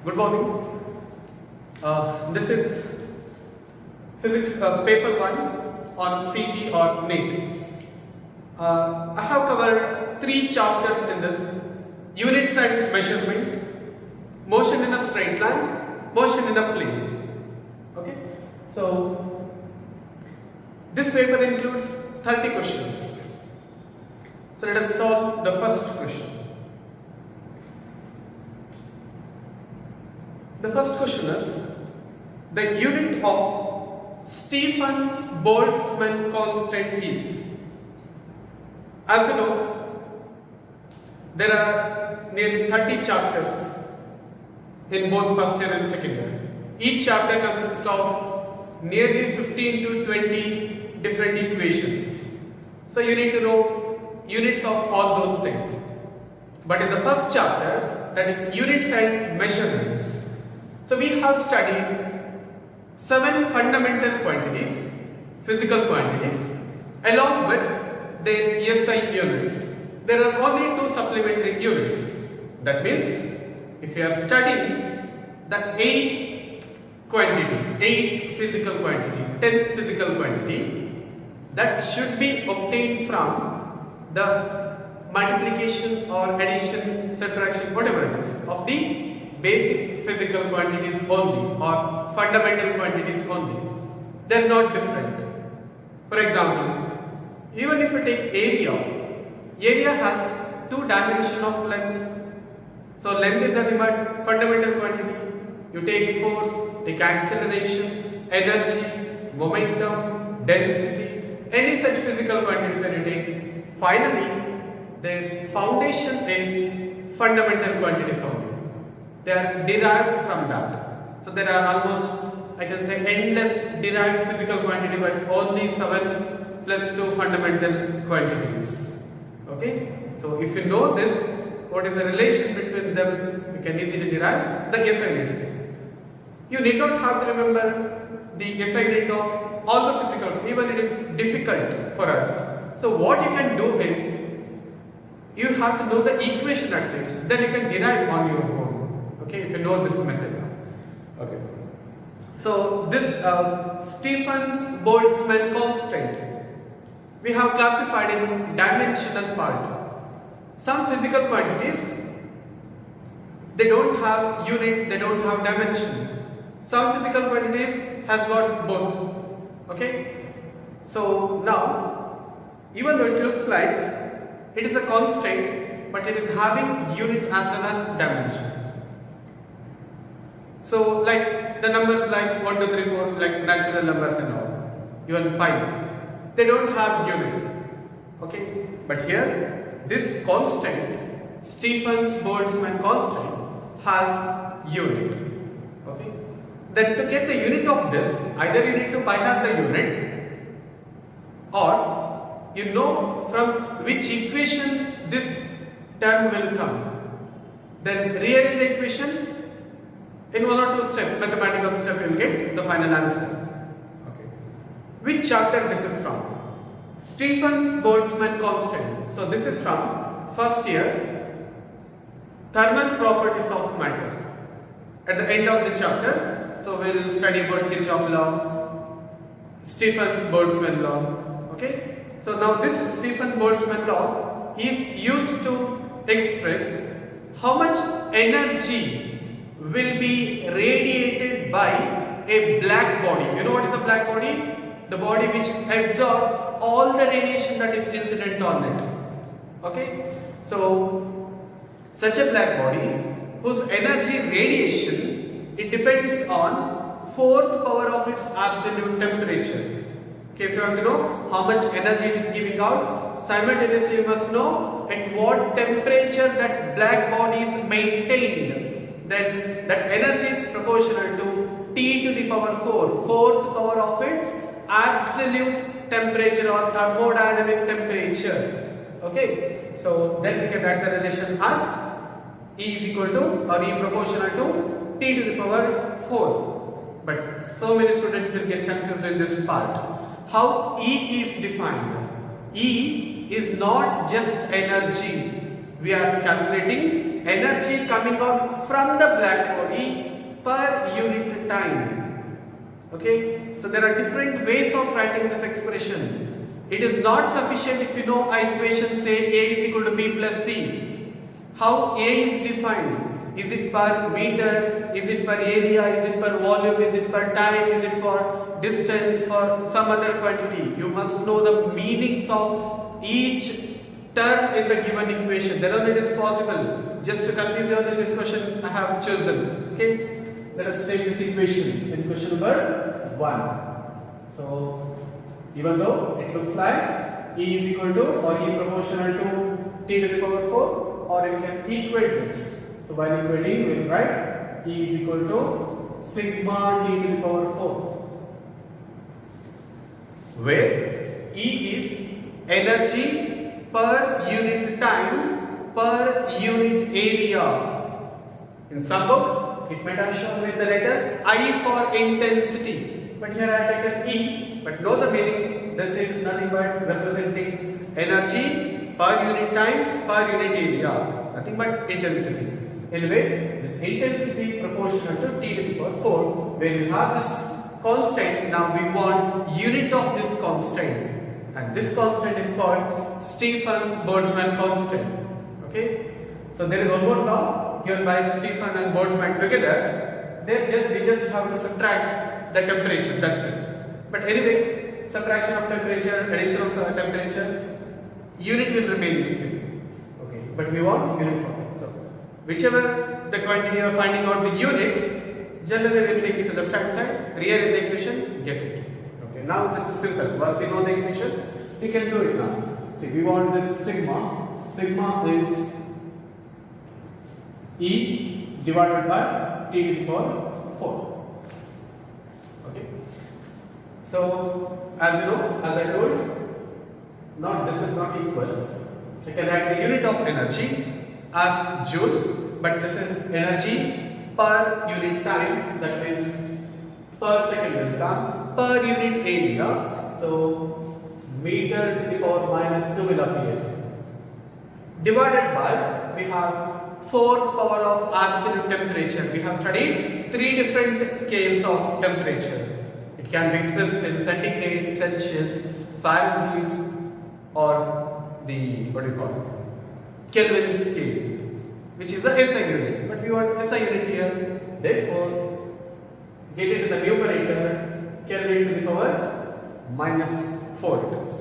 Good morning. This is physics paper 1 on CT or NEET. I have covered 3 chapters in this: units and measurement, motion in a straight line, motion in a plane. Okay, so this paper includes 30 questions. So let us solve the first question. The first question is, the unit of Stephens-Boltzmann constant is. As you know, there are nearly 30 chapters in both first year and second year. Each chapter consists of nearly 15 to 20 different equations. So you need to know units of all those things. But in the first chapter, that is units and measurements, so we have studied 7 fundamental quantities, physical quantities, along with their SI units. There are only 2 supplementary units. That means, if you are studying the 8th physical quantity, 10th physical quantity, that should be obtained from the multiplication or addition, subtraction, whatever it is, of the basic physical quantities only or fundamental quantities only. They are not different. For example, even if you take area has 2 dimensions of length. So length is nothing but fundamental quantity. You take force, take acceleration, energy, momentum, density, any such physical quantities that you take. Finally, the foundation is fundamental quantities only. They are derived from that. So there are almost, I can say, endless derived physical quantity, but only 7 plus 2 fundamental quantities. Okay? So if you know this, what is the relation between them, you can easily derive the SI units. You need not have to remember the SI unit of all the physical, even it is difficult for us. So what you can do is, you have to know the equation at least, then you can derive on your own. Okay, if you know this method. Okay. So this Stephens-Boltzmann constant, we have classified in dimensional part. Some physical quantities, they don't have unit, they don't have dimension. Some physical quantities has got both. Okay. So now, even though it looks like it is a constant, but it is having unit as well as dimension. So like the numbers like 1, 2, 3, 4, like natural numbers and all, even pi, they don't have unit. Okay, but here this constant, Stephens-Boltzmann constant, has unit. Okay, then to get the unit of this, either you need to by heart the unit, or you know from which equation this term will come. Then rearrange the equation. In 1 or 2 steps, mathematical step, you will get the final answer. Okay. Which chapter this is from? Stephens-Boltzmann constant. So this is from first year, thermal properties of matter. At the end of the chapter, so we will study about Kirchhoff law, Stephens-Boltzmann law. Okay. So now this Stephens-Boltzmann law is used to express how much energy will be radiated by a black body. You know what is a black body? The body which absorbs all the radiation that is incident on it. Okay? So, such a black body whose energy radiation, it depends on 4th power of its absolute temperature. Okay, if you want to know how much energy it is giving out, simultaneously you must know at what temperature that black body is maintained. Then that energy is proportional to T to the power 4, 4th power of its absolute temperature or thermodynamic temperature. Okay, so then we can write the relation as E is equal to or E proportional to T to the power 4. But so many students will get confused in this part. How E is defined? E is not just energy. We are calculating energy coming out from the black body per unit time. Okay, so there are different ways of writing this expression. It is not sufficient if you know a equation, say A is equal to B plus C. How A is defined? Is it per meter? Is it per area? Is it per volume? Is it per time? Is it for distance? For some other quantity? You must know the meanings of each term in the given equation. Then only it is possible. Just to confuse you on this question, I have chosen. Okay, let us take this equation in question number 1. So, even though it looks like E is equal to or E proportional to t to the power 4, or you can equate this. So while equating, we will write E is equal to sigma t to the power 4, where E is energy per unit time per unit area. In some book, it might have shown with the letter I for intensity, but here I have taken E, but know the meaning. This is nothing but representing energy per unit time per unit area, nothing but intensity. Anyway, this intensity proportional to t to the power 4, where we have this constant. Now we want unit of this constant, and this constant is called Stefan's-Boltzmann constant. Okay, so there is one more law given by Stefan and Boltzmann together. We just have to subtract the temperature. That's it. But anyway, subtraction of temperature, addition of temperature, unit will remain the same. Okay, but we want unit for it. So whichever the quantity you are finding out the unit, generally we will take it to the left hand side, rearrange the equation, get it. Okay, now this is simple. Once you know the equation, you can do it now. See, we want this sigma. Sigma is E divided by t to the power 4. Okay. So, as you know, as I told, not this is not equal. You can write the unit of energy as joule, but this is energy per unit time, that means per second will come, per unit area. So meter to the power minus 2 will appear. Divided by, we have fourth power of absolute temperature. We have studied 3 different scales of temperature. It can be expressed in centigrade, Celsius, Fahrenheit, or the Kelvin scale, which is the SI unit. But we want SI unit here. Therefore, get into the numerator, Kelvin to the power minus 4 it is.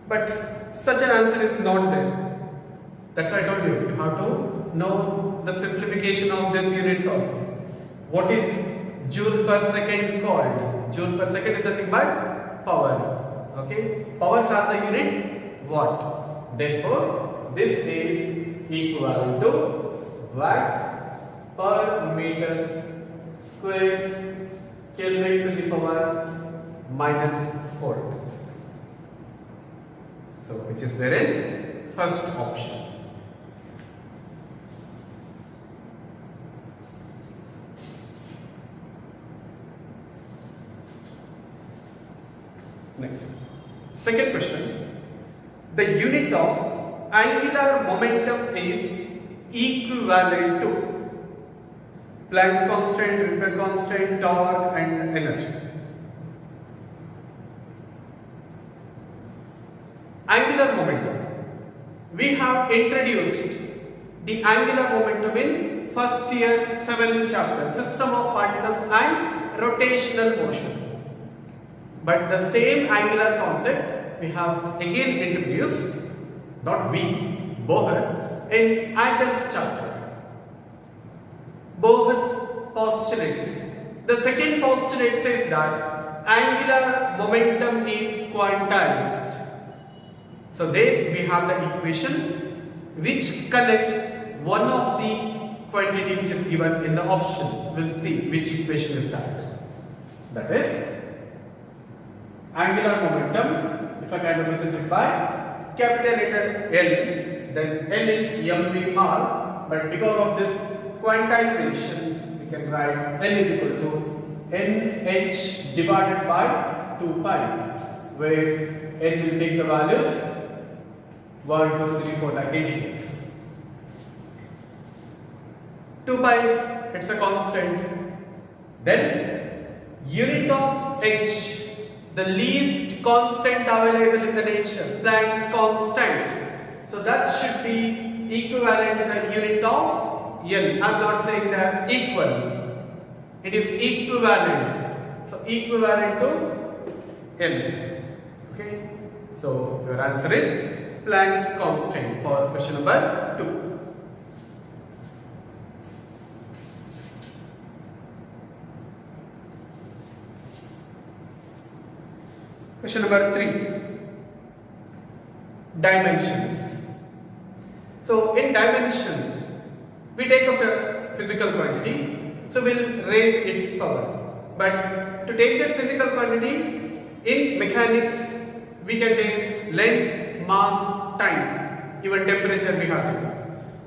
But such an answer is not there. That's why I told you, you have to know the simplification of these units also. What is joule per second called? Joule per second is nothing but power. Okay? Power has a unit watt. Therefore, this is equal to watt per meter square Kelvin to the power minus 4. So, which is there in first option. Next. Second question. The unit of angular momentum is equivalent to Planck's constant, Ripple constant, torque and energy. Angular momentum. We have introduced the angular momentum in first year 7th chapter, system of particles and rotational motion. But the same angular concept we have again introduced, not we, Bohr, in atoms chapter. Bohr's postulates. The second postulate says that angular momentum is quantized. So there we have the equation which connects one of the quantity which is given in the option. We'll see which equation is that. That is angular momentum, if I can represent it by capital letter L, then L is mvr, but because of this quantization, we can write L is equal to nh divided by 2 pi, where N will take the values 1, 2, 3, 4 like integers. 2 pi, it's a constant. Then unit of h, the least constant available in the nature, Planck's constant. So that should be equivalent to the unit of L. I'm not saying that equal. It is equivalent. So equivalent to L. Okay. So your answer is Planck's constant for question number 2. Question number 3. Dimensions. So in dimension, we take a physical quantity, so we'll raise its power. But to take that physical quantity, in mechanics, we can take length, mass, time, even temperature we have taken.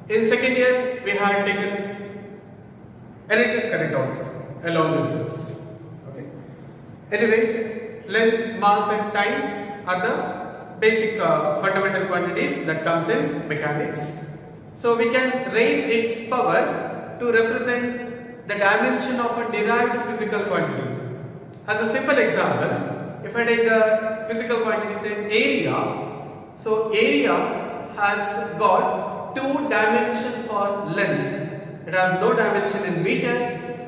In second year, we have taken electric current also along with this. Okay. Anyway, length, mass and time are the basic fundamental quantities that comes in mechanics. So we can raise its power to represent the dimension of a derived physical quantity. As a simple example, if I take the physical quantity say area, so area has got 2 dimensions for length. It has no dimension in meter,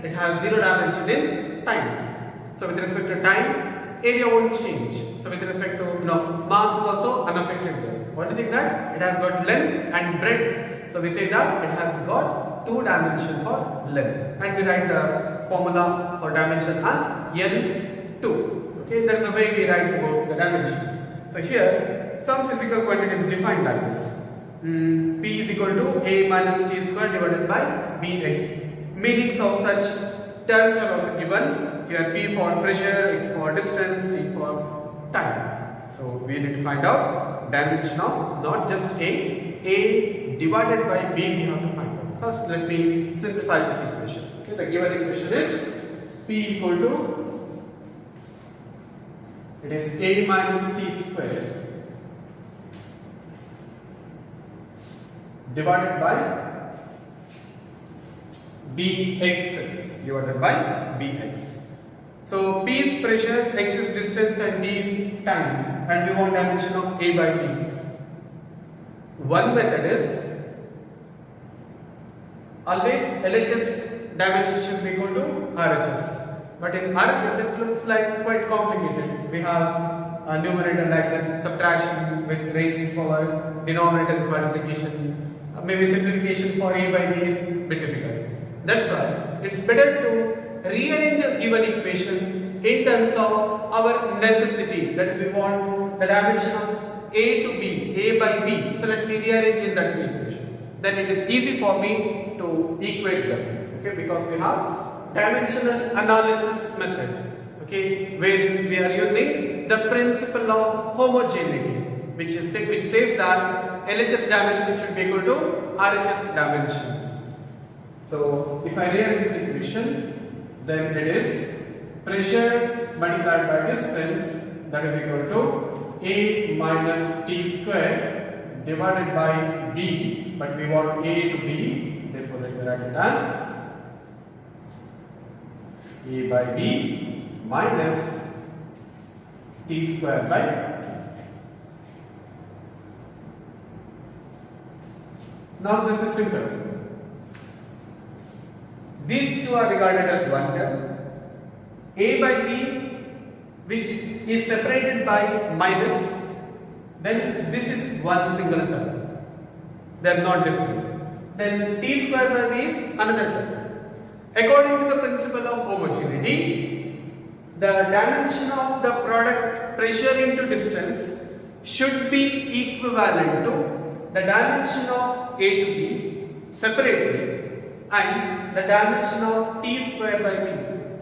it has 0 dimension in time. So with respect to time, area won't change. So with respect to mass is also unaffected there. What do you think that? It has got length and breadth. So we say that it has got 2 dimensions for length. And we write the formula for dimension as L2. Okay, that is the way we write about the dimension. So here, some physical quantity is defined like this. P is equal to A minus T square divided by Bx. Meanings of such terms are also given. Here P for pressure, X for distance, T for time. So we need to find out dimension of not just A divided by B we have to find out. First let me simplify this equation. Okay, the given equation is P equal to, it is A minus T square divided by Bx divided by Bx. So P is pressure, X is distance and D is time, and we want dimension of A by B. One method is always LHS dimension should be equal to RHS. But in RHS it looks like quite complicated. We have a numerator like this, subtraction with raised power, denominator is multiplication. Maybe simplification for A by B is a bit difficult. That's why it's better to rearrange the given equation in terms of our necessity. That is, we want the dimension of A to B, A by B. So let me rearrange in that equation. Then it is easy for me to equate them. Okay, because we have dimensional analysis method. Okay, where we are using the principle of homogeneity, which says that LHS dimension should be equal to RHS dimension. So if I rearrange this equation, then it is pressure multiplied by distance, that is equal to A minus T square divided by B, but we want A to B, therefore let me write it as A by B minus T square by. Now this is simple. These two are regarded as one term. A by B, which is separated by minus, then this is one single term. They are not different. Then T square by B is another term. According to the principle of homogeneity, the dimension of the product pressure into distance should be equivalent to the dimension of A to B separately and the dimension of T square by B.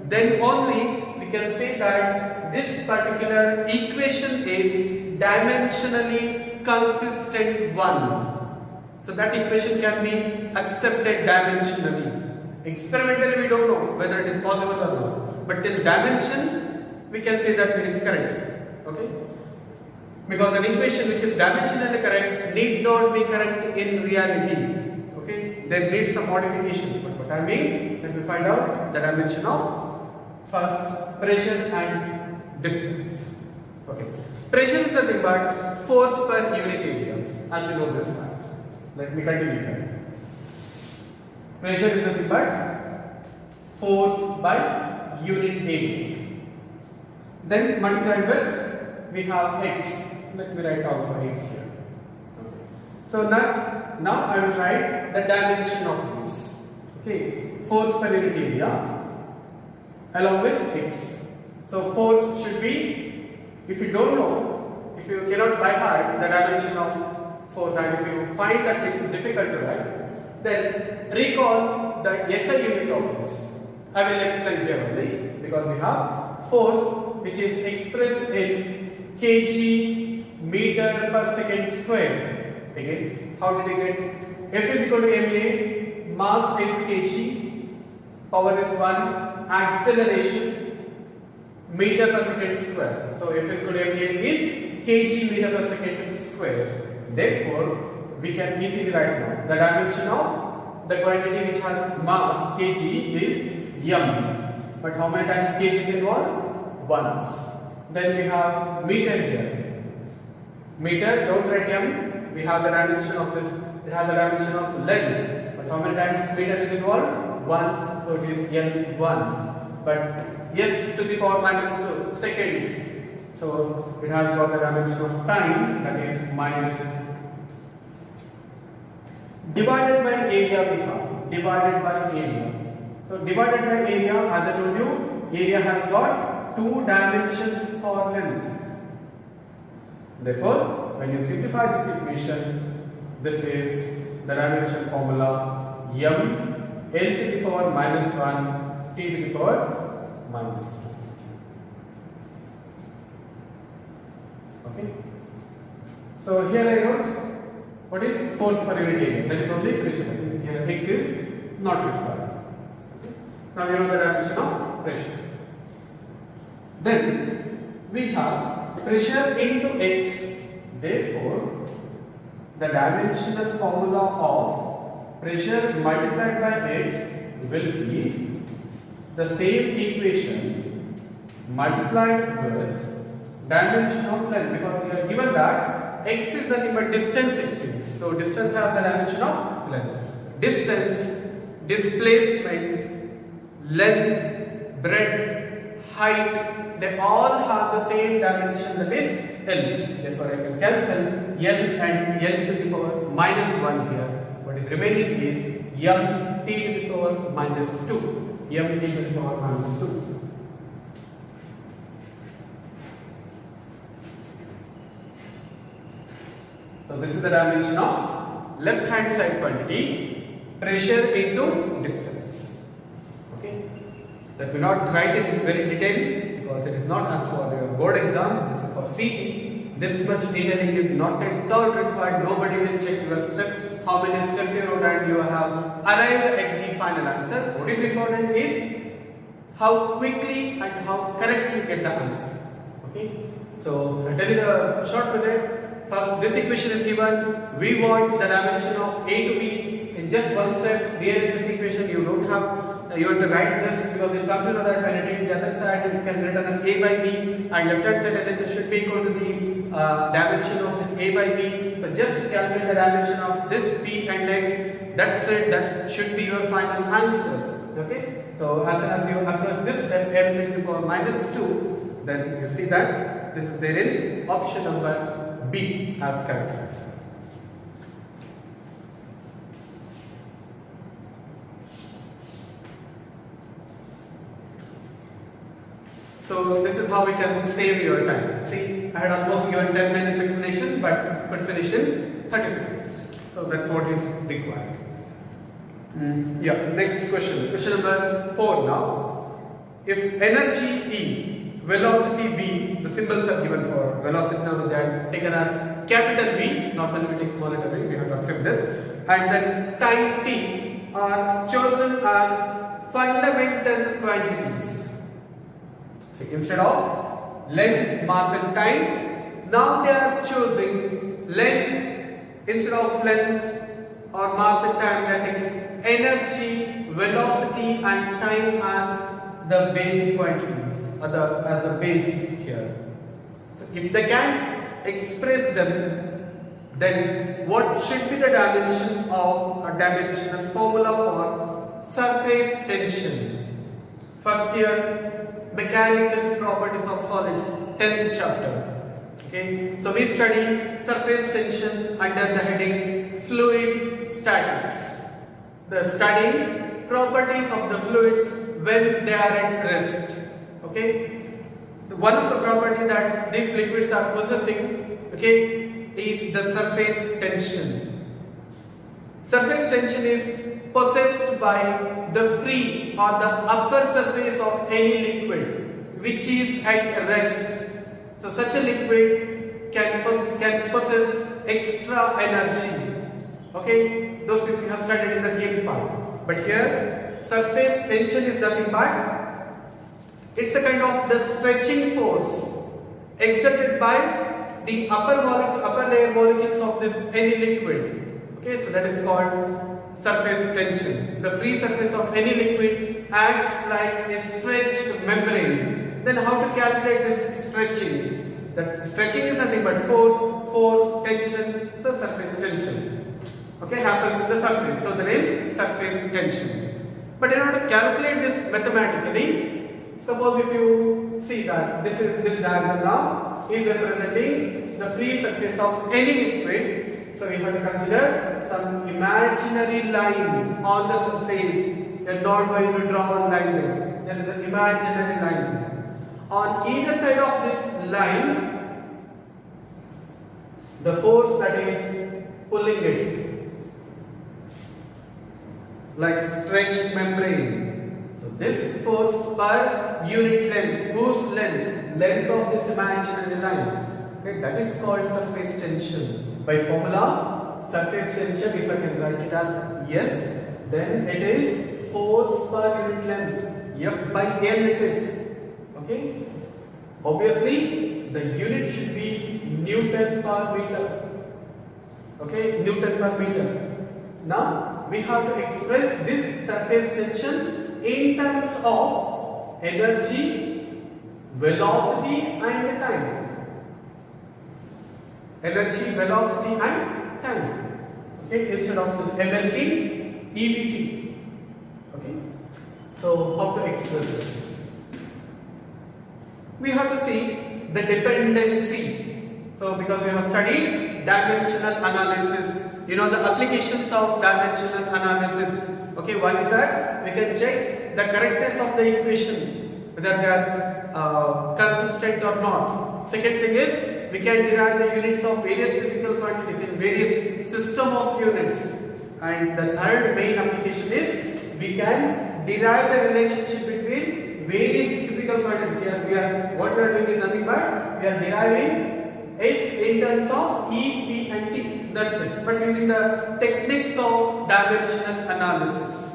Then only we can say that this particular equation is dimensionally consistent one. So that equation can be accepted dimensionally. Experimentally we don't know whether it is possible or not, but in dimension we can say that it is correct. Okay, because an equation which is dimensionally correct need not be correct in reality. Okay, there needs some modification, but for What I mean, let me find out the dimension of first pressure and distance. Okay, pressure is nothing but force per unit area, as you know this fact. Let me continue here. Pressure is nothing but force by unit area. Then multiplied with, we have x. Let me write also x here. Okay. So now I will write the dimension of this. Okay, force per unit area along with x. So force should be, if you don't know, if you cannot by heart the dimension of force, and if you find that it's difficult to write, then recall the SI unit of this. I will explain here only, because we have force which is expressed in kg meter per second square. Again, how did you get? F is equal to ma, mass is kg, power is 1, acceleration meter per second square. So F is equal to ma is kg meter per second square. Therefore, we can easily write now the dimension of the quantity which has mass kg is m. But how many times kg is involved? Once. Then we have meter here. Meter, don't write m. We have the dimension of this. It has the dimension of length. But how many times meter is involved? Once. So it is n1. But s to the power minus 2 seconds. So it has got the dimension of time, that is minus. Divided by area we have. Divided by area. So divided by area, as I told you, area has got two dimensions for length. Therefore, when you simplify this equation, this is the dimension formula m L to the power minus 1 t to the power minus 2. Okay. So here I wrote what is force per unit area. That is only pressure. Here x is not required. Okay. Now you know the dimension of pressure. Then we have pressure into x. Therefore, the dimensional formula of pressure multiplied by x will be the same equation multiplied with dimension of length, because we are given that x is nothing but distance it seems. So distance has the dimension of length. Distance, displacement, length, breadth, height, they all have the same dimension, that is L. Therefore I can cancel L and L to the power minus 1 here. What is remaining is m t to the power minus 2. M t to the power minus 2. So this is the dimension of left hand side quantity, pressure into distance. Okay. Let me not write it very detailed, because it is not as for your board exam. This is for CT. This much detailing is not at all required. Nobody will check your step, how many steps you wrote, and you have arrived at the final answer. What is important is how quickly and how correctly you get the answer. Okay. So I tell you the short method. First, this equation is given. We want the dimension of A to B in just one step. Here in this equation, you don't have, you have to write this, because you come to know that when you take the other side, you can written as A by B, and left hand side LHS should be equal to the dimension of this A by B. So just calculate the dimension of this B and X. That's it. That should be your final answer. Okay. So as soon as you approach this step, m to the power minus 2, then you see that this is there in option number B as correct answer. So this is how we can save your time. See, I had almost given 10 minutes explanation, but could finish in 30 seconds. So that's what is required. Yeah, next question. Question number 4 now. If energy E, velocity V, the symbols are given for velocity, now they are taken as capital V, normally we take small letter V, we have to accept this, and then time T are chosen as fundamental quantities. See, instead of length, mass and time, now they are choosing length instead of length or mass and time, they are taking energy, velocity and time as the basic quantities, or as the base here. So if they can express them, then what should be the dimension of a dimensional formula for surface tension? First year, mechanical properties of solids, 10th chapter. Okay, so we study surface tension under the heading fluid statics. The studying properties of the fluids when they are at rest. Okay, one of the property that these liquids are possessing, okay, is the surface tension. Surface tension is possessed by the free or the upper surface of any liquid which is at rest. So such a liquid can possess extra energy. Okay, those things we have studied in the theory part. But here, surface tension is nothing but it's a kind of the stretching force exerted by the upper layer molecules of this any liquid. Okay, so that is called surface tension. The free surface of any liquid acts like a stretched membrane. Then how to calculate this stretching? That stretching is nothing but force, tension, so surface tension. Okay, happens in the surface. So the name surface tension. But in order to calculate this mathematically, suppose if you see that this diagram now is representing the free surface of any liquid. So we have to consider some imaginary line on the surface. We are not going to draw a line there. There is an imaginary line. On either side of this line, the force that is pulling it, like stretched membrane. So this force per unit length, whose length of this imaginary line, okay, that is called surface tension. By formula, surface tension, if I can write it as yes, then it is force per unit length, F by L it is. Okay, obviously the unit should be Newton per meter. Okay, Newton per meter. Now we have to express this surface tension in terms of energy, velocity and time. Energy, velocity and time. Okay, instead of this MLT, EVT. Okay, so how to express this? We have to see the dependency. So because we have studied dimensional analysis, you know the applications of dimensional analysis. Okay, one is that we can check the correctness of the equation, whether they are consistent or not. Second thing is we can derive the units of various physical quantities in various system of units. And the third main application is we can derive the relationship between various physical quantities. Here what we are doing is nothing but we are deriving S in terms of E, P and T. That's it. But using the techniques of dimensional analysis.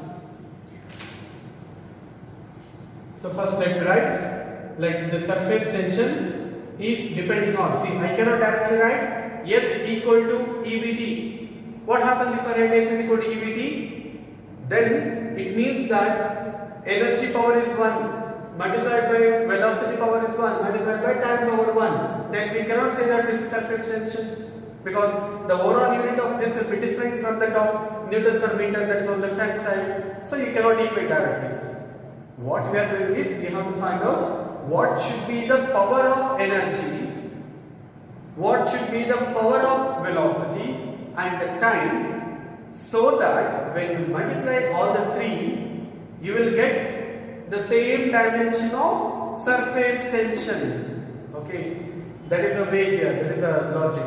So first let me write, like the surface tension is depending on, see I cannot directly write S equal to EVT. What happens if I write S is equal to EVT? Then it means that energy power is 1 multiplied by velocity power is 1 multiplied by time power 1. Then we cannot say that this is surface tension, because the overall unit of this will be different from that of Newton per meter that is on left hand side. So you cannot equate directly. What we are doing is we have to find out what should be the power of energy, what should be the power of velocity and the time, so that when you multiply all the three, you will get the same dimension of surface tension. Okay, that is a way here, that is a logic.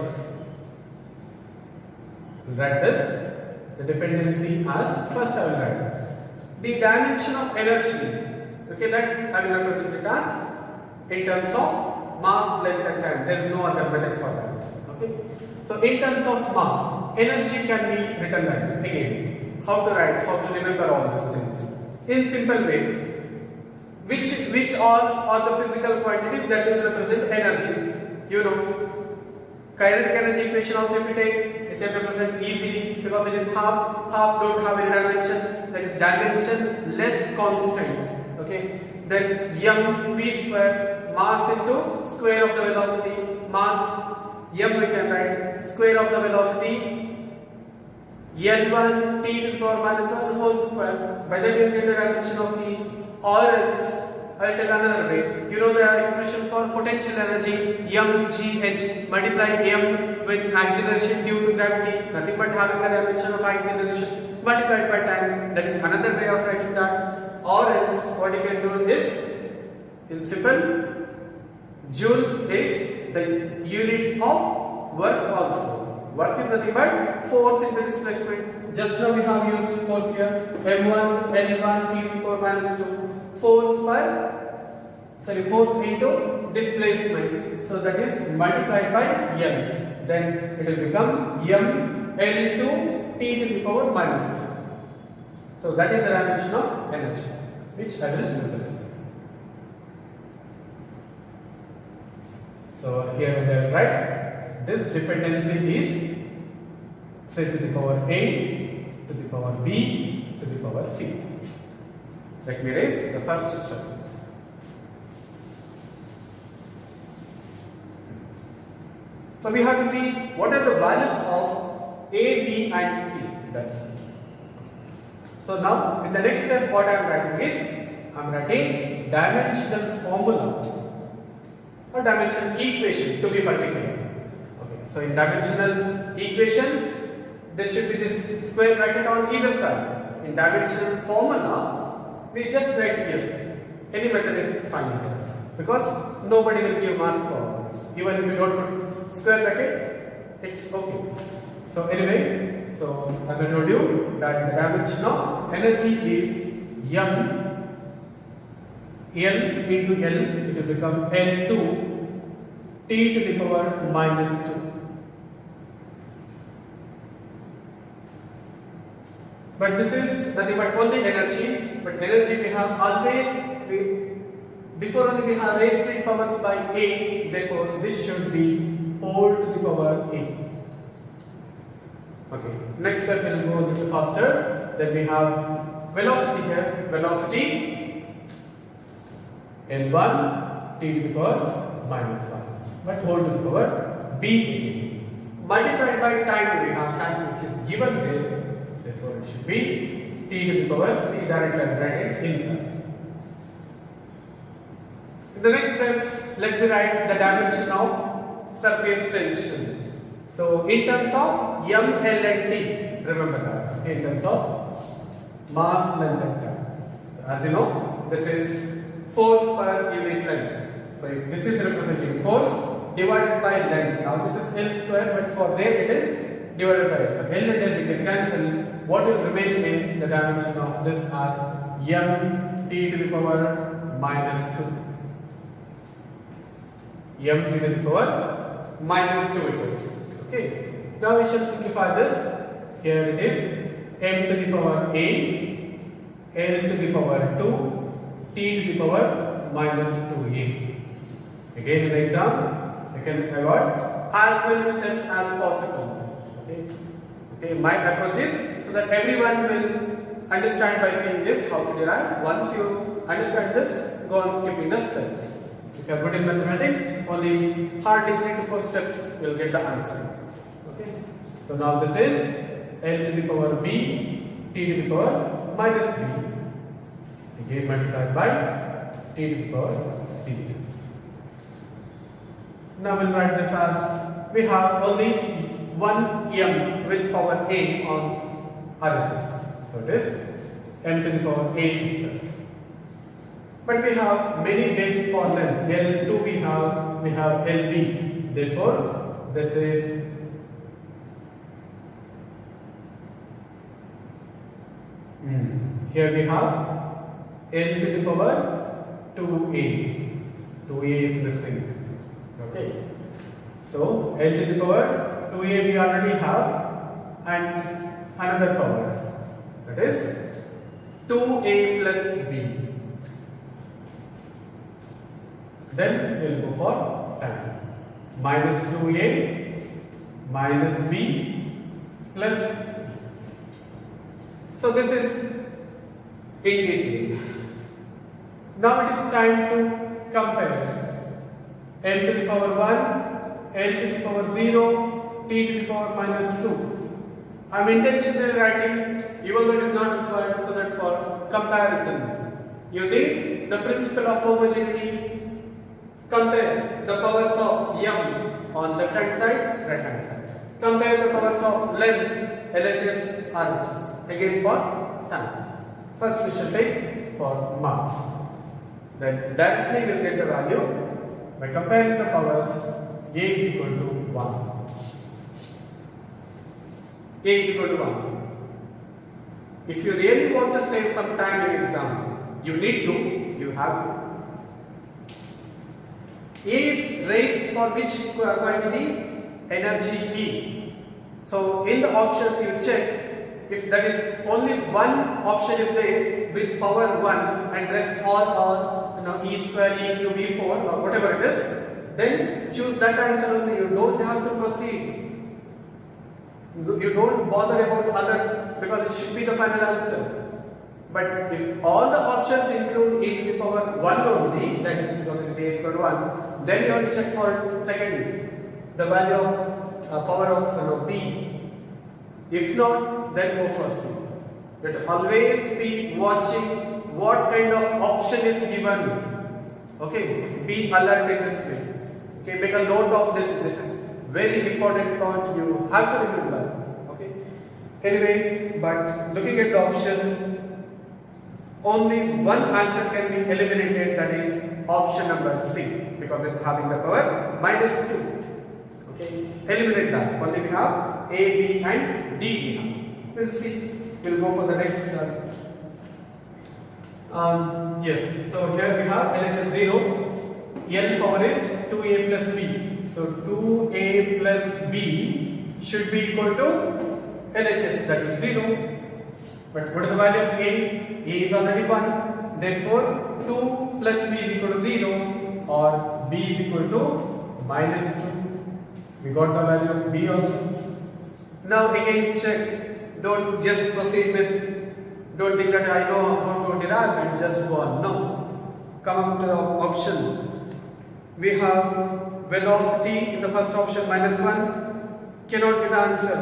Write this, the dependency as first I will write the dimension of energy. Okay, that I will represent it as in terms of mass, length and time. There is no other method for that. Okay, so in terms of mass, energy can be written like this. Again, how to write, how to remember all these things in simple way. Which all are the physical quantities that will represent energy? You know, Kinetic energy equation also if you take, it can represent easily because it is half don't have any dimension, that is dimension less constant. Okay, then m v square, mass into square of the velocity, mass m we can write square of the velocity L1 t to the power minus 1 whole square. By that you get the dimension of E, or else I'll tell another way. You know the expression for potential energy mgh, multiply m with acceleration due to gravity, nothing but having the dimension of acceleration multiplied by time. That is another way of writing that. Or else what you can do is, in simple, joule is the unit of work also. Work is nothing but force into displacement. Just now we have used force here, m1 L1 t to the power minus 2. Force into displacement, so that is multiplied by m, then it will become m L2 t to the power minus 2. So that is the dimension of energy, which I will represent. So here we will write this dependency is say to the power a to the power b to the power c. Let me raise the first step. So we have to see what are the values of A, B and C. That's it. So now in the next step what I am writing is, I am writing dimensional formula or dimensional equation to be particular. Okay. So in dimensional equation there should be this square bracket on either side. In dimensional formula we just write yes. Any method is fine here because nobody will give marks for this. Even if you don't put square bracket, it's okay. So anyway, so as I told you that the dimension of energy is m L into L, it will become L2 t to the power minus 2. But this is nothing but only energy. But energy we have always, before only we have raised 3 powers by a, therefore this should be whole to the power a. Okay, next step will go a little faster. Then we have velocity here, velocity L1 t to the power minus 1, but whole to the power b multiplied by time. We have time which is given there. Therefore, it should be t to the power c, directly I write it inside. In the next step, let me write the dimension of surface tension. So, in terms of m, L and t, remember that. In terms of mass, length and time. So, as you know, this is force per unit length. So, if this is representing force divided by length. Now, this is L square, but for there it is divided by L. So, L and L we can cancel. What will remain is the dimension of this as m t to the power minus 2. M t to the power minus 2 it is. Okay. Now we shall simplify this. Here it is m to the power 8, L to the power 2, t to the power minus 2a. Again in the exam, you can avoid as many steps as possible. Okay. Okay. My approach is so that everyone will understand by seeing this how to derive. Once you understand this, go on skipping the steps. If you are good in mathematics, only hardly 3 to 4 steps will get the answer. Okay. So now this is L to the power b, t to the power minus b. Again multiplied by t to the power c. Now we'll write this as we have only one m with power a on RHS. So it is m to the power a itself. But we have many bases for length. L2 we have LB. Therefore, this is here we have L to the power 2a. 2a is missing. Okay. So L to the power 2a we already have, and another power, that is 2a plus b. Then we will go for time. Minus 2a minus B plus C. So this is in detail. Now it is time to compare L to the power 1, L to the power 0, T to the power minus 2. I am intentionally writing even though it is not required, so that for comparison, using the principle of homogeneity, compare the powers of M on left hand side, right hand side. Compare the powers of length, LHS, RHS. Again for time. First we shall take for mass. Then directly we will get the value by comparing the powers. A is equal to 1. A is equal to 1. If you really want to save some time in exam, you have to. A is raised for which quantity? Energy E. So in the options you check, if that is only one option is there with power 1 and rest all are E square, E cube, E4 or whatever it is, then choose that answer only. You don't have to proceed. You don't bother about other, because it should be the final answer. But if all the options include e to the power 1 only, that is because it is a equal to 1, then you have to check for second, the value of power of b. If not, then go for c. But always be watching what kind of option is given. Okay, be alert in this way. Okay, make a note of this. This is very important point. You have to remember. Okay. Anyway, but looking at the option, only one answer can be eliminated. That is option number C, because it's having the power -2. Okay, eliminate that. Only we have A, B, and D. We'll see. We'll go for the next one. Yes, so here we have LHS 0. L power is 2A plus B. So 2A plus B should be equal to LHS, that is 0. But what is the value of A? A is already 1. Therefore, 2 plus B is equal to 0 or B is equal to -2. We got the value of B also. Now again check. Don't just proceed with, don't think that I know how to derive and just go on. No. Come up to the option. We have velocity in the first option -1. Cannot be the answer.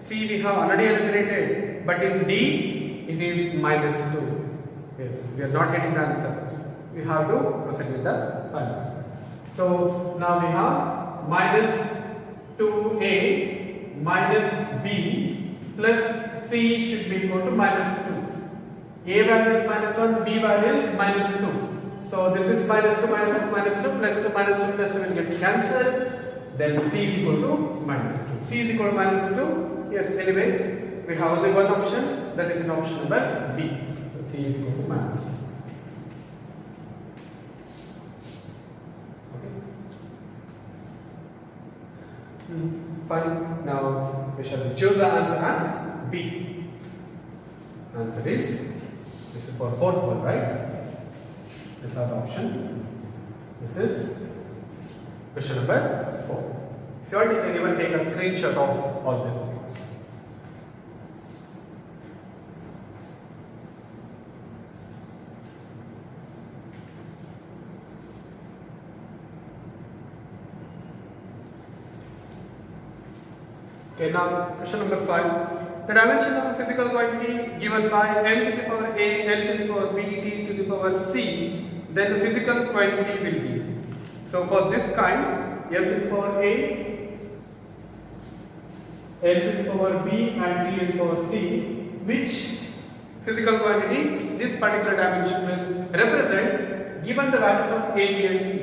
C we have already eliminated. But in D, it is -2. Yes, we are not getting the answer. We have to proceed with the final. So now we have -2A minus B plus C should be equal to -2. A value is -1, B value is -2. So this is -2 minus -2 plus 2 -2 plus 2 will get cancelled. Then C is equal to -2. C is equal to -2. Yes, anyway, we have only one option, that is in option number B. So C is equal to -2. Okay. Fine. Now we shall choose the answer as B. Answer is, this is for fourth one, right? This is the option. This is question number 4. If you want, you can even take a screenshot of all these things. Okay, now question number 5. The dimension of a physical quantity given by L to the power A, L to the power B, T to the power C, then the physical quantity will be. So for this kind, L to the power A, L to the power B and T to the power C, which physical quantity this particular dimension will represent given the values of A, B and C.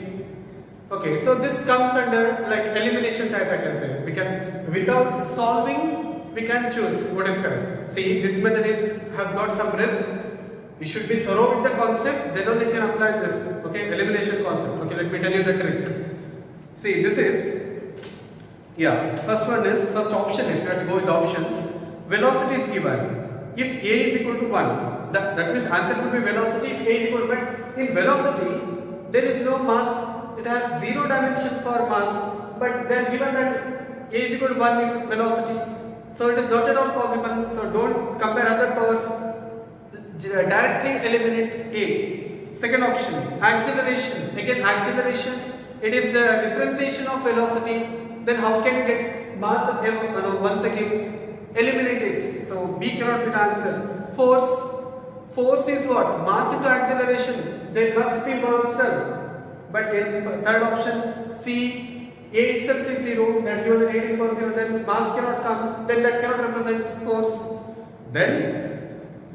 Okay, so this comes under like elimination type, I can say. We can, without solving, we can choose what is correct. See, this method has got some risk. You should be thorough with the concept, then only can apply this. Okay, elimination concept. Okay, let me tell you the trick. See, this is, first option is, we have to go with the options. Velocity is given. If A is equal to 1, that means answer will be velocity if A is equal to 1. In velocity, there is no mass. It has 0 dimension for mass, but they are given that A is equal to 1 is velocity. So it is not at all possible. So don't compare other powers. Directly eliminate A. Second option, acceleration. Again, acceleration. It is the differentiation of velocity. Then how can you get mass of M? Once again, eliminate it. So B cannot be the answer. Force. Force is what? Mass into acceleration. There must be mass term. But in the third option, C, A itself is 0. That given that A is equal to 0, then mass cannot come. Then that cannot represent force. Then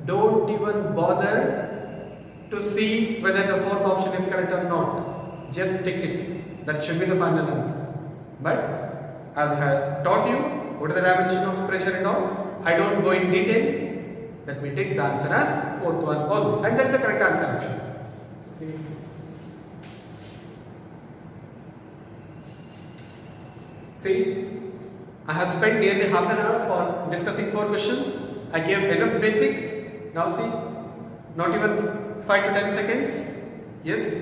don't even bother to see whether the fourth option is correct or not. Just tick it. That should be the final answer. But as I have taught you, what is the dimension of pressure and all, I don't go in detail. Let me take the answer as fourth one only. And that's the correct answer actually. Okay. See, I have spent nearly half an hour for discussing 4 questions. I gave enough basic. Now see, not even 5 to 10 seconds. Yes.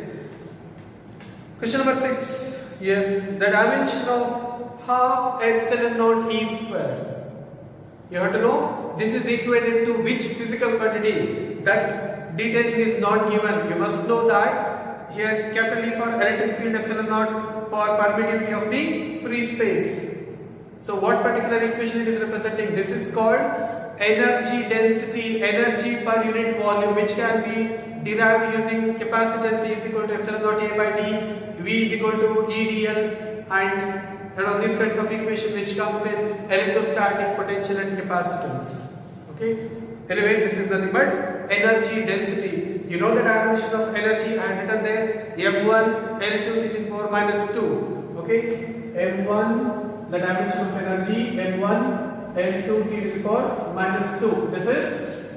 Question number 6. Yes, the dimension of half epsilon naught E square. You have to know this is equated to which physical quantity. That detailing is not given. You must know that here capital E for electric field, epsilon naught for permittivity of the free space. So what particular equation it is representing? This is called energy density, energy per unit volume, which can be derived using capacitance E is equal to epsilon naught A by D, V is equal to EdL, and these kinds of equation which comes in electrostatic potential and capacitance. Okay. Anyway, this is nothing but energy density. You know the dimension of energy I had written there, M1 L2 to the power minus 2. Okay. M1, the dimension of energy, M1 L2 to the power minus 2. This is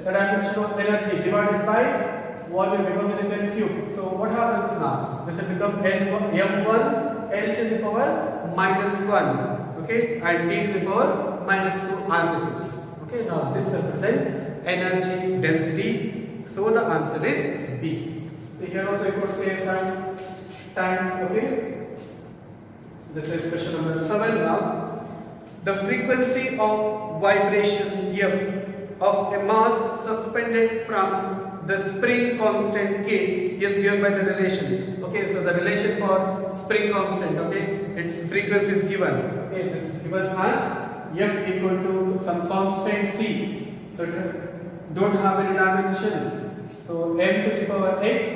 the dimension of energy divided by volume because it is n cube. So what happens now? This will become M1 L to the power minus 1. Okay. And T to the power minus 2 as it is. Okay. Now this represents energy density. So the answer is B. So here also you could say some time. Okay. This is question number 7 now. The frequency of vibration F of a mass suspended from the spring constant K is given by the relation. Okay, so the relation for spring constant, okay, its frequency is given. Okay, this is given as F equal to some constant C. So don't have any dimension. So m to the power x,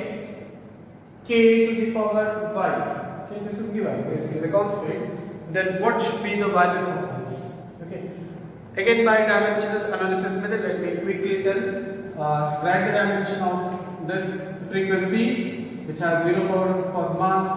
k to the power y. Okay, this is given. It's the constant. Then what should be the values of this? Okay. Again, by dimensional analysis method, let me quickly tell. Write the dimension of this frequency, which has 0 power for mass,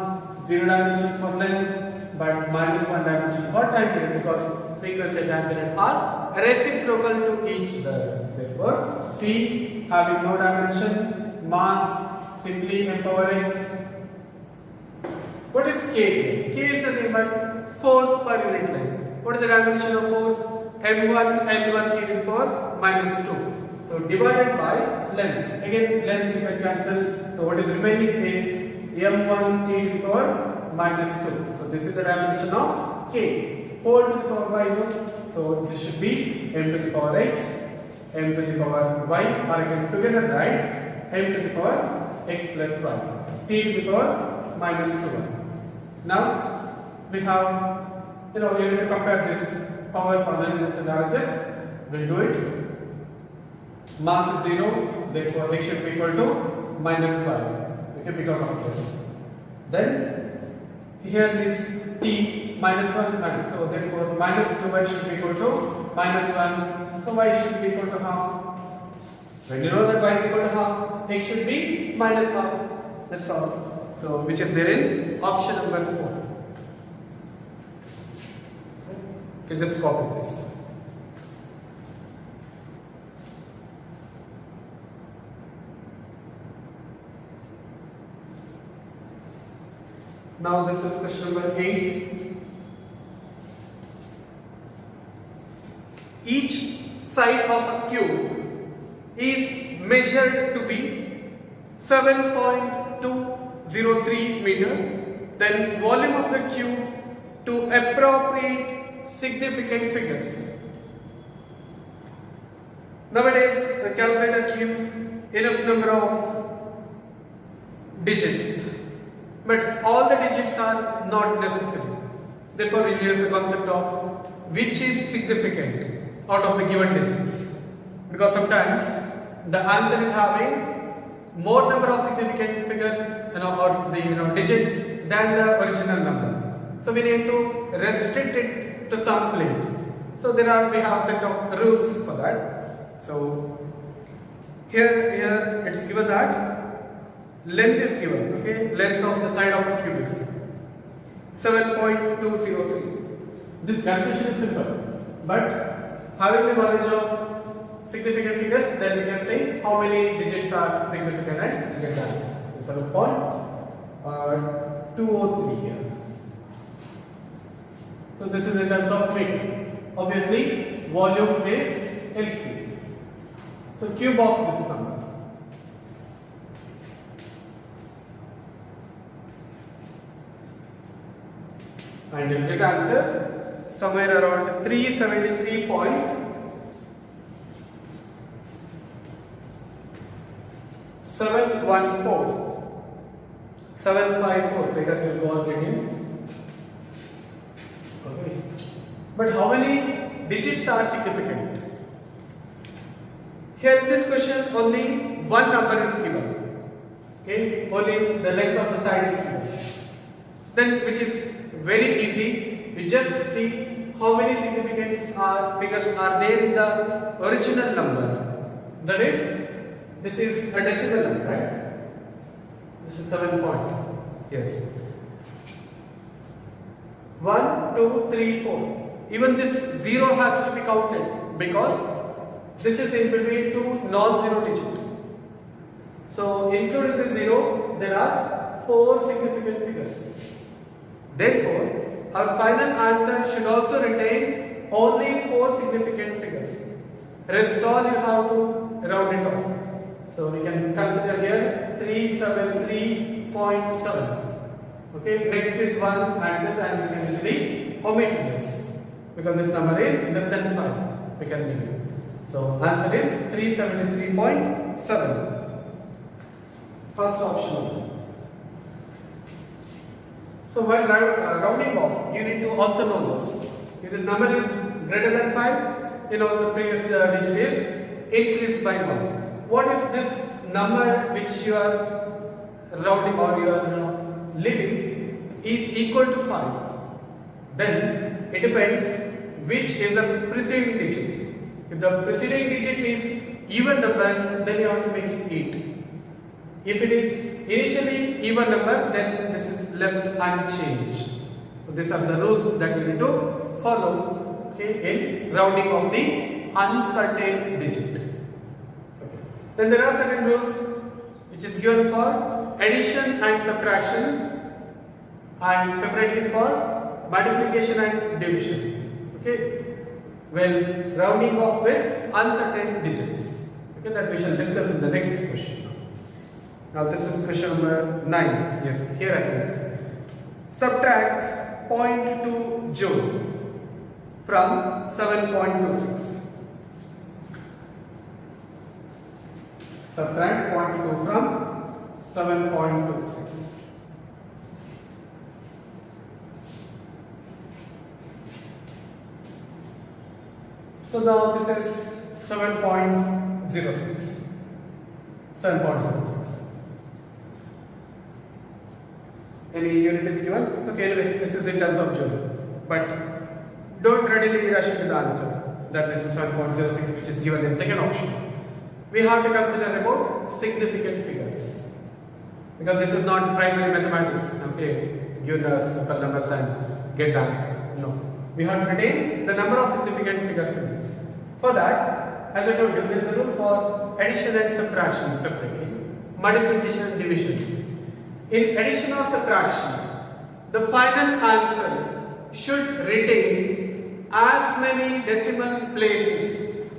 0 dimension for length, but minus 1 dimension for time period, because frequency and time period are reciprocal to each other. Therefore, C having no dimension, mass simply m power x. What is K? K is nothing but force per unit length. What is the dimension of force? M1 L1 T to the power minus 2. So divided by length. Again, length you can cancel. So what is remaining is M1 T to the power minus 2. So this is the dimension of K. Whole to the power y. So this should be m to the power x, m to the power y, or I can together write m to the power x plus y, t to the power minus 2y. Now we have, you need to compare this powers for analysis and RHS. We'll do it. Mass is 0, therefore x should be equal to minus y. Okay, because of this. Then here this t minus 1 minus, so therefore minus 2y should be equal to minus 1. So y should be equal to half. When you know that y is equal to half, x should be minus half. That's all. So which is there in option number 4. You can just copy this. Now this is question number 8. Each side of a cube is measured to be 7.203 meter. Then volume of the cube to appropriate significant figures. Nowadays, the calculator gives enough number of digits, but all the digits are not necessary. Therefore, we use the concept of which is significant out of the given digits, because sometimes the answer is having more number of significant figures, or the digits than the original number. So we need to restrict it to some place. So we have set of rules for that. So here it's given that length is given. Okay, length of the side of a cube is given 7.203. This calculation is simple, but having the knowledge of significant figures, then we can say how many digits are significant and get the answer. So 7.203 here. So this is in terms of weight. Obviously, volume is L cube. So cube of this number. And you'll get answer somewhere around 373.754 like that will go on getting. Okay. But how many digits are significant? Here in this question only one number is given. Okay, only the length of the side is given. Then which is very easy. We just see how many significant figures are there in the original number. That is, this is a decimal number, right? This is 7 point. Yes. 1, 2, 3, 4. Even this 0 has to be counted because this is in between two non-zero digits. So including the 0, there are 4 significant figures. Therefore, our final answer should also retain only 4 significant figures. Rest all you have to round it off. So we can consider here 373.7. Okay, next is 1 and this, and we can easily omit this because this number is less than 5. We can leave it. So answer is 373.7. First option. So while rounding off, you need to also know this. If this number is greater than 5, the previous digit is increased by 1. What if this number which you are rounding or you are leaving is equal to 5? Then it depends which is the preceding digit. If the preceding digit is even number, then you have to make it 8. If it is initially even number, then this is left unchanged. So these are the rules that you need to follow, okay, in rounding of the uncertain digit. Okay. Then there are certain rules which is given for addition and subtraction, and separately for multiplication and division. Okay. Well, rounding off with uncertain digits. Okay, that we shall discuss in the next question. Now this is question number 9. Yes, here I can say. Subtract 0.2 joule from 7.26. Subtract 0.2 from 7.26. So now this is 7.06. 7.06. Any unit is given? Okay, anyway, this is in terms of joule. But don't readily rush into the answer that this is 7.06 which is given in second option. We have to consider about significant figures. Because this is not primary mathematics, okay, give the simple numbers and get the answer. No. We have to retain the number of significant figures in this. For that, as I told you, there is a rule for addition and subtraction separately, multiplication and division. In addition or subtraction, the final answer should retain as many decimal places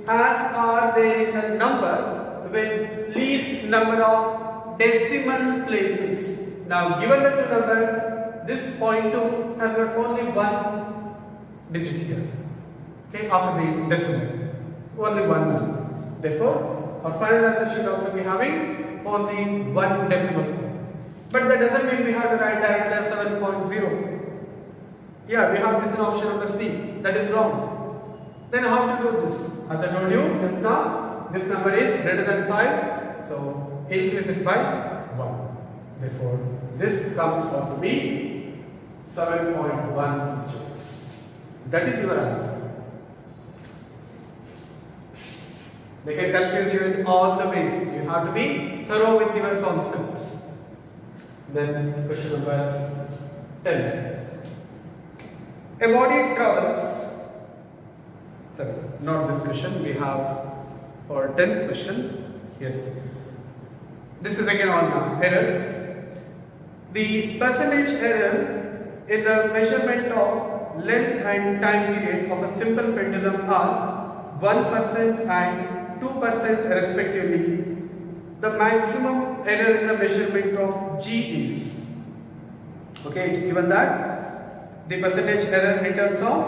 as are there in the number with least number of decimal places. Now given the two number, this 0.2 has got only one digit here. Okay, after the decimal. Only one number. Therefore, our final answer should also be having only one decimal point. But that doesn't mean we have to write directly as 7.0. Yeah, we have this in option number C. That is wrong. Then how to do this? As I told you just now, this number is greater than 5. So increase it by 1. Therefore, this comes out to be 7.1 joules. That is your answer. They can confuse you in all the ways. You have to be thorough with your concepts. Then question number 10. A body travels. Sorry, not this question. We have our 10th question. Yes. This is again on errors. The percentage error in the measurement of length and time period of a simple pendulum are 1% and 2% respectively. The maximum error in the measurement of G is. Okay, it's given that the percentage error in terms of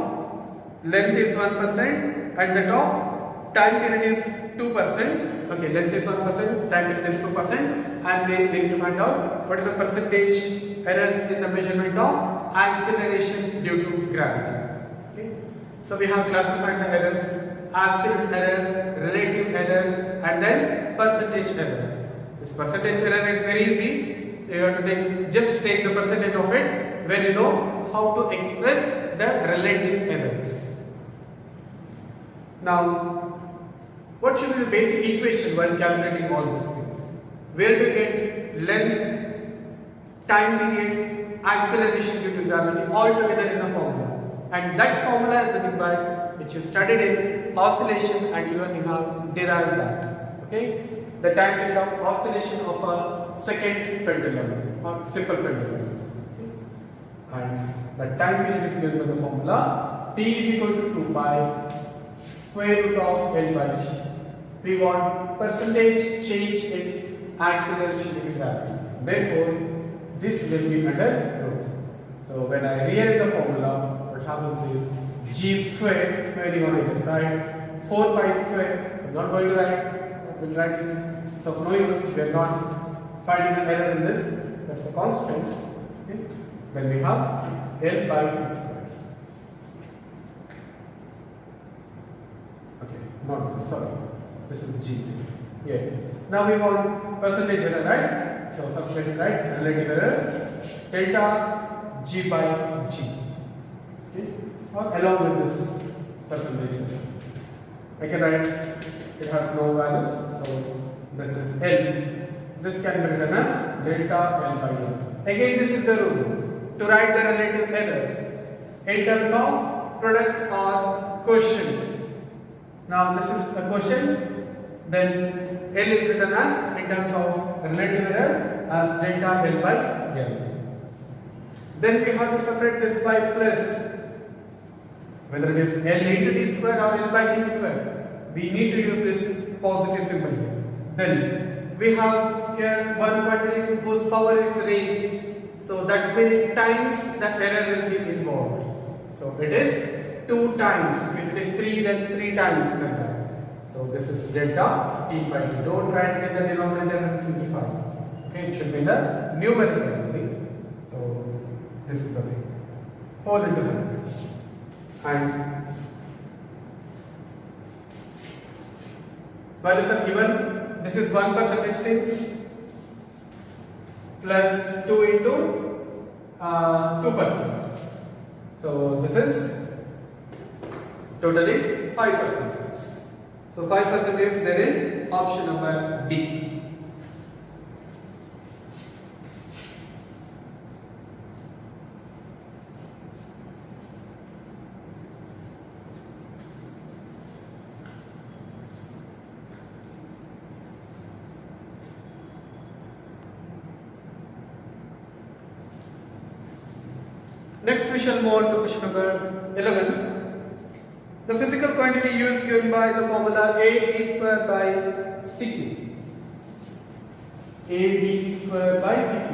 length is 1% and that of time period is 2%. Okay, length is 1%, time period is 2%, and they need to find out what is the percentage error in the measurement of acceleration due to gravity. Okay, so we have classified the errors: absolute error, relative error, and then percentage error. This percentage error is very easy. You have to just take the percentage of it when you know how to express the relative errors. Now, what should be the basic equation while calculating all these things? Where do you get length, time period, acceleration due to gravity all together in a formula? And that formula is nothing but which you studied in oscillation, and even you have derived that. Okay, the time period of oscillation of a second pendulum or simple pendulum. Okay? And the time period is given by the formula T is equal to 2 pi square root of L by G. We want percentage change in acceleration due to gravity. Therefore, this will be under root. So when I rearrange the formula, what happens is G square, squaring on either side, 4 pi square. I'm not going to write, we'll write it. So of no use, we are not finding an error in this. That's a constant. Okay. Then we have L by T square. Okay, not this, sorry. This is G square. Yes. Now we want percentage error, right? So first let me write relative error delta G by G. Okay. Or along with this percentage error. I can write it has no values, so this is L. This can be written as delta L by L. Again, this is the rule to write the relative error in terms of product or quotient. Now this is a quotient, then L is written as in terms of relative error as delta L by L. Then we have to separate this by plus. Whether it is L into T square or L by T square, we need to use this positive symbol here. Then we have here one quantity whose power is raised, so that many times the error will be involved. So it is 2 times. If it is 3, then 3 times like that. So this is delta T by T. Don't write it in the denominator and simplify. Okay, it should be in the numerator only. So this is the way. Whole into the and values are given. This is 1% it seems plus 2 into 2%. So this is totally 5%. So 5% is there in option number D. Next we shall move on to question number 11. The physical quantity U is given by the formula AB square by CQ. AB square by CQ.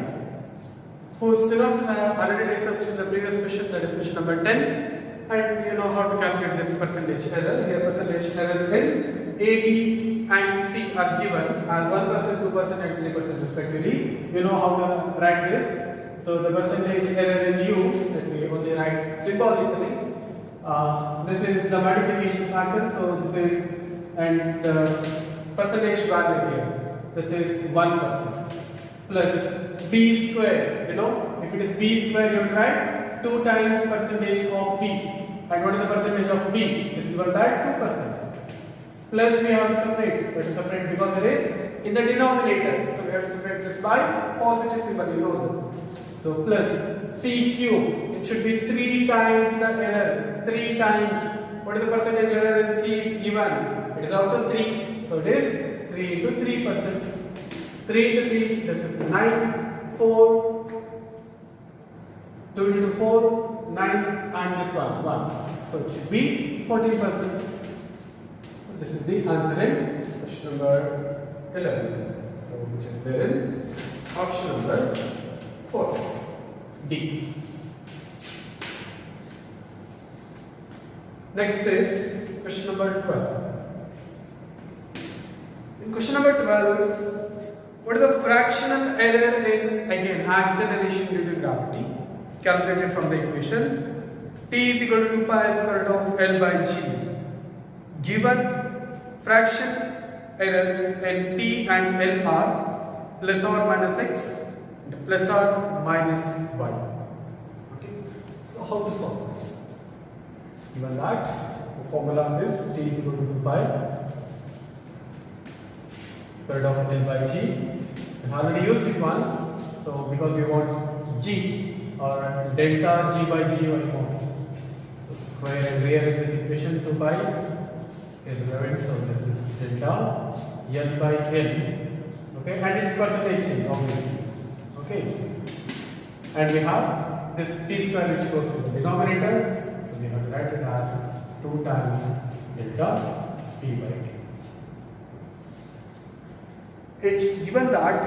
Whose synopsis I have already discussed in the previous question, that is question number 10. and you know how to calculate this percentage error. Here percentage error in A, B and C are given as 1%, 2% and 3% respectively. You know how to write this. So the percentage error in U, let me only write symbolically. This is the multiplication factor, so this is, and the percentage value here, this is 1% plus B square. You know, if it is B square, you will write 2 times percentage of B. And what is the percentage of B? It is given by 2%. Plus we have to separate. We have to separate because it is in the denominator. So we have to separate this by positive symbol. You know this. So plus CQ. It should be 3 times the error. 3 times. What is the percentage error in C? It's given. It is also 3. So it is 3 into 3%. 3 into 3. This is 9. 4. 2 into 4. 9. And this one 1. So it should be 14%. This is the answer in question number 11. So which is there in option number 4. D. Next is question number 12. In question number 12, what is the fractional error in again acceleration due to gravity calculated from the equation T is equal to 2 pi square root of L by G. Given fraction errors in T and L are plus or minus x and plus or minus y. Okay. So how to solve this? It's given that the formula is T is equal to 2 pi square root of L by G. We already used it once, so because we want G or delta G by G we want. So square and rearrange this equation 2 pi is relevant, so this is delta L by L, okay, and its percentage change obviously, okay, and we have this T square which goes to the denominator, so we have to write it as 2 times delta T by T. It's given that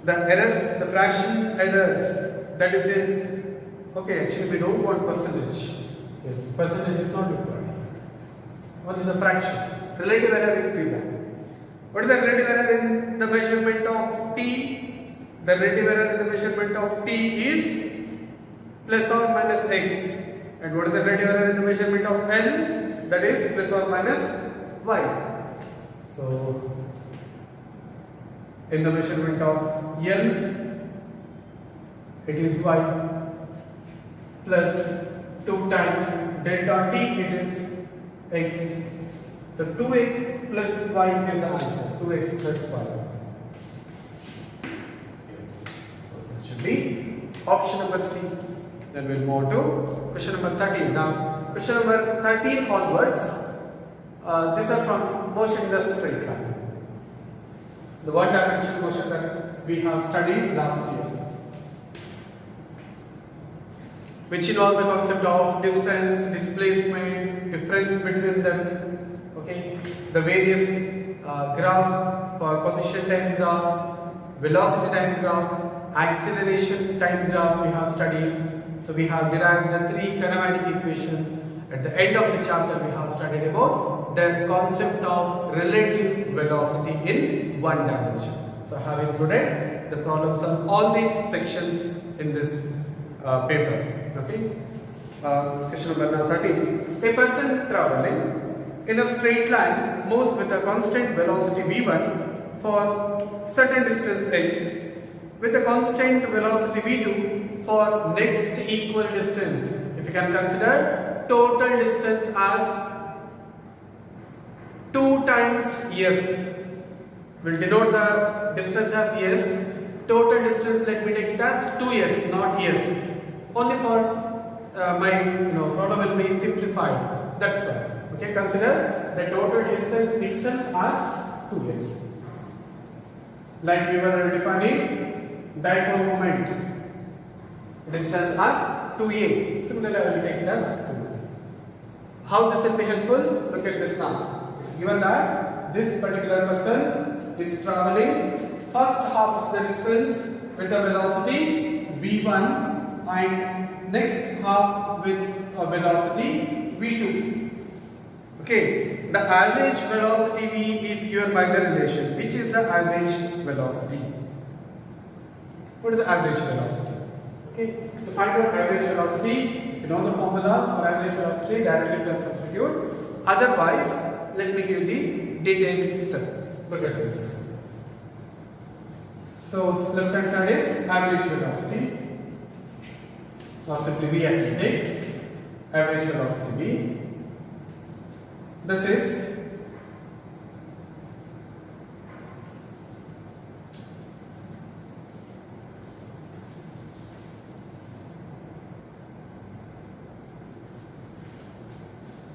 the errors, the fraction errors that is in, okay, actually we don't want percentage, yes, percentage is not required. What is the fraction? Relative error in T1. What is the relative error in the measurement of T? The relative error in the measurement of T is plus or minus x. And what is the relative error in the measurement of L? That is plus or minus y. So, in the measurement of L, it is y plus 2 times delta T, it is x. So 2x plus y is the answer. 2x plus y. Yes. So this should be option number C. Then we'll move to question number 13. Now, question number 13 onwards, these are from motion in the straight line. The one-dimensional motion that we have studied last year, which involves the concept of distance, displacement, difference between them, okay, the various graph for position time graph, velocity time graph, acceleration time graph we have studied. So we have derived the 3 kinematic equations. At the end of the chapter we have studied about the concept of relative velocity in one dimension. So I have included the problems on all these sections in this paper. Okay. Question number 13. A person traveling in a straight line moves with a constant velocity v1 for certain distance x, with a constant velocity v2 for next equal distance. If you can consider total distance as 2 times s, we'll denote the distance as s. Total distance, let me take it as 2s, not s. Only for my problem will be simplified. That's why. Okay, consider the total distance itself as 2s. Like we were defining dipole moment, distance as 2a. Similarly, I will take it as 2s. How this will be helpful? Look at this now. It's given that this particular person is traveling first half of the distance with a velocity v1 and next half with a velocity v2. Okay, the average velocity v is given by the relation. Which is the average velocity? What is the average velocity? Okay, to find out average velocity, if you know the formula for average velocity, directly you can substitute. Otherwise, let me give the detailed step. Look at this. So left hand side is average velocity, or simply v I can take average velocity v. This is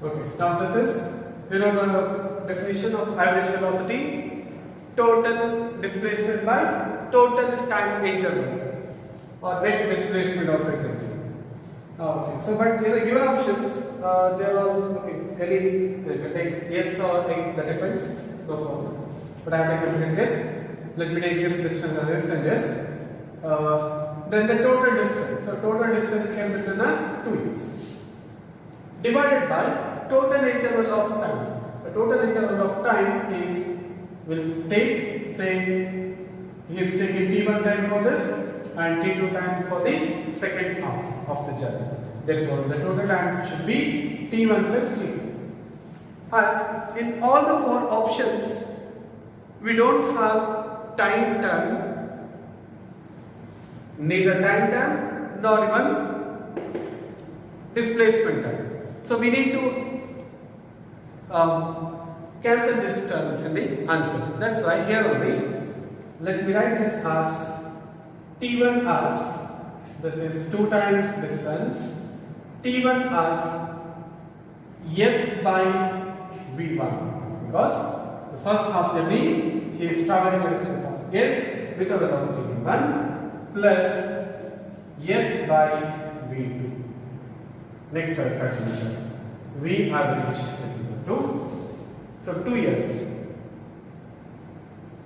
okay. Now this is, you know, the definition of average velocity: total displacement by total time interval, or net displacement also you can say. Okay, so but in the given options, they are all okay. Any you can take yes or x, that depends, no problem. But I have taken yes. Let me take this distance as yes and yes. Then the total distance. So total distance can be written as 2s divided by total interval of time. So total interval of time is, will take, say, he is taking t1 time for this and t2 time for the second half of the journey. Therefore, the total time should be t1 plus t2. As in all the four options, we don't have time term, neither time term nor even displacement term. So we need to cancel these terms in the answer. That's why here only, let me write this as t1 as, this is 2 times distance, t1 as s by v1, because the first half journey he is traveling a distance of s with a velocity v1 plus s by v2. Next calculation, v average is equal to, so 2s.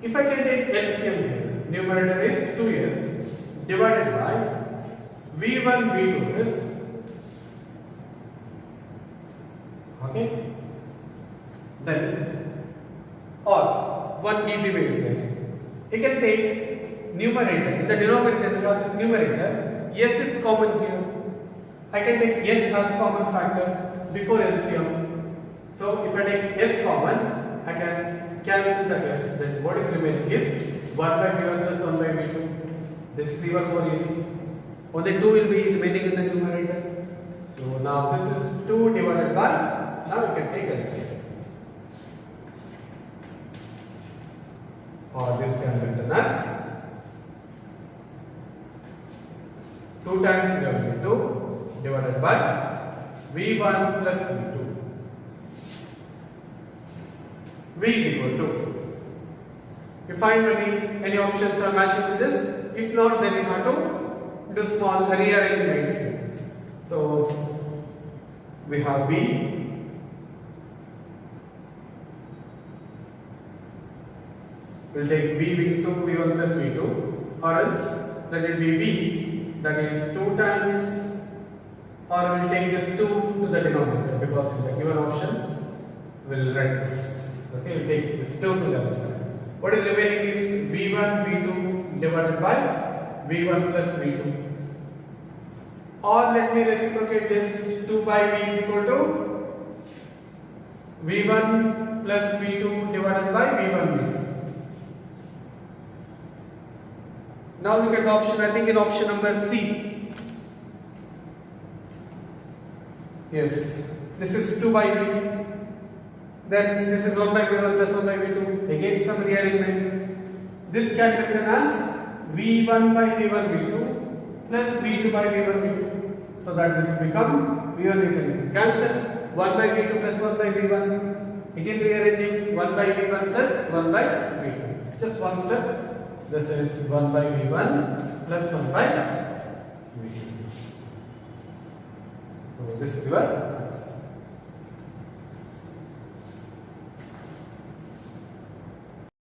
If I can take LCM here, numerator is 2s divided by v1 v2 is, okay, then, or one easy way is there. You can take numerator, in the denominator we have this numerator, s is common here. I can take s as common factor before LCM. So if I take s common, I can cancel the s. Then what is remaining is 1 by v1 plus 1 by v2. This is even more easy. Only 2 will be remaining in the numerator. So now this is 2 divided by, now we can take LCM. Or this can be written as 2 times v2 divided by v1 plus v2. V is equal to, you find any options are matching with this. If not, then you have to do small rearrangement here. So we have v, we'll take v into v1 plus v2, or else let it be v, that is 2 times, or we'll take this 2 to the denominator, because in the given option we'll write this. Okay, we'll take this 2 to the other side. What is remaining is v1 v2 divided by v1 plus v2. Or let me reciprocate this, 2 by v is equal to v1 plus v2 divided by v1 v2. Now look at the option, I think in option number C. Yes, this is 2 by v. Then this is 1 by v1 plus 1 by v2. Again some rearrangement. This can be written as v1 by v1 v2 plus v2 by v1 v2. So that this will become v1 v1. Cancel 1 by v2 plus 1 by v1. Again rearranging 1 by v1 plus 1 by v2. Just one step. This is 1 by v1 plus 1 by v2. So this is your answer.